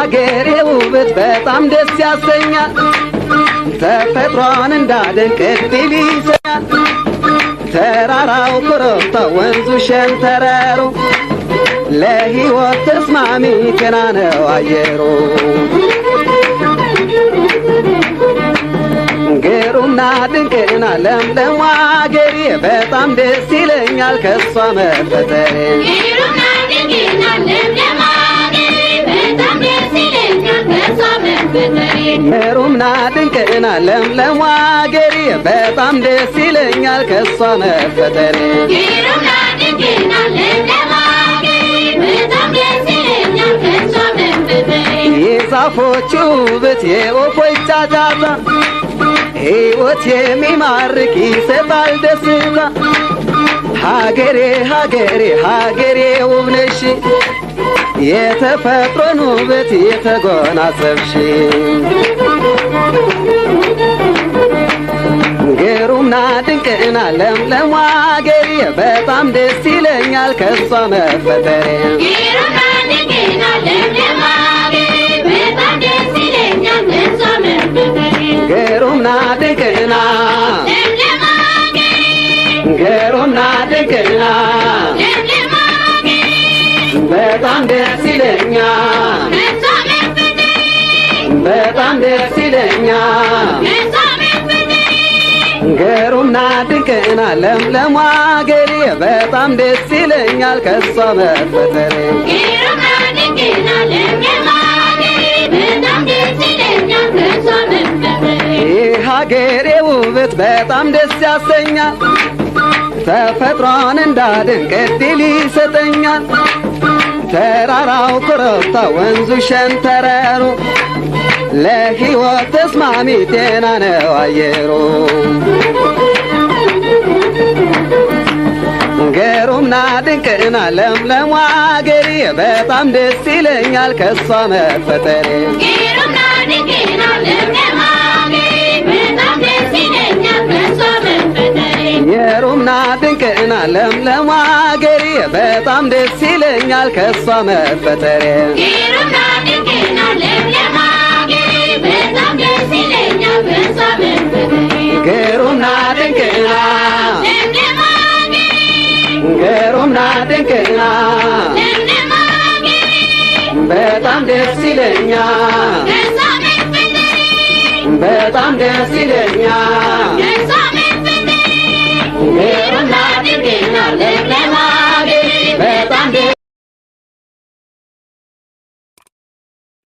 አገሬ ውበት በጣም ደስ ያሰኛል ተፈጥሮን እንዳደንቅ እድል ይሰኛል ተራራው ኮረብታው ወንዙ ሸንተረሩ ለሕይወት ተስማሚ ጤና ነው አየሩ ግሩምና ድንቅና ለምለም አገሬ በጣም ደስ ይለኛል ከሷ መፈጠሬ ግሩምና ድንቅና ለምለም አገሬ በጣም ደስ ይለኛል ከሷ መፈጠሬ ግሩምና ድንቅና ለምለም አገሬ በጣም ደስ ይለኛል ከሷ መፈጠሬ ግሩምና ድንቅና ለምለም አገሬ በጣም ደስ ይለኛል ከሷ መፈጠሬ የዛፎቹ ውበት የወፎች ጫጫታ ሕይወት የሚማርክ ይሰጣል ደስታ ሀገሬ ሀገሬ ሀገሬ ውብ ነሽ የተፈጥሮን ውበት የተጎናጸፍሽ ግሩምና ድንቅና ለምለም አገሬ በጣም ደስ ይለኛል ከሷ መፈጠሬ ግሩምና ድንቅና ለምለም አገሬ በጣም ደስ ይለኛል ከሷ መፈጠሬ ግሩምና ድንቅና ለምለም አገሬ ግሩምና ድንቅና ለምለም አገሬ በጣም ደስ ይለኛል ከሷ መፈጠሬ በጣም ደስ ይለኛል ከሷ መፈጠሬ ግሩምና ድንቅና ለምለም አገሬ በጣም ደስ ይለኛል ከሷ መፈጠሬ ግሩምና ድንቅና ለምለም አገሬ በጣም ደስ ይለኛል ከሷ መፈጠሬ ሀገሬ ውበት በጣም ደስ ያሰኛል ተፈጥሮን እንዳደንቅ እድል ይሰጠኛል ተራራው ኮረብታ ወንዙ ሸንተረሩ ለሕይወት ተስማሚ ጤና ነው አየሩ ግሩምና ድንቅና ለምለም አገሬ በጣም ደስ ይለኛል ከሷ መፈጠሬ ግሩምና ድንቅና ለምለም አገሬ በጣም ደስ ይለኛል ከሷ መፈጠሬ ግሩምና ድንቅና ለምለም አገሬ በጣም ደስ ይለኛል ከሷ መፈጠሬ ግሩምና ድንቅና ለምለም አገሬ በጣም ደስ ይለኛል ከሷ መፈጠሬ ግሩምና ድንቅና ለምለም አገሬ ግሩምና ድንቅና ለምለም አገሬ በጣም ደስ ይለኛል ከሷ መፈጠሬ በጣም ደስ ይለኛል ከሷ መፈጠሬ ግሩምና ድንቅና ለምለም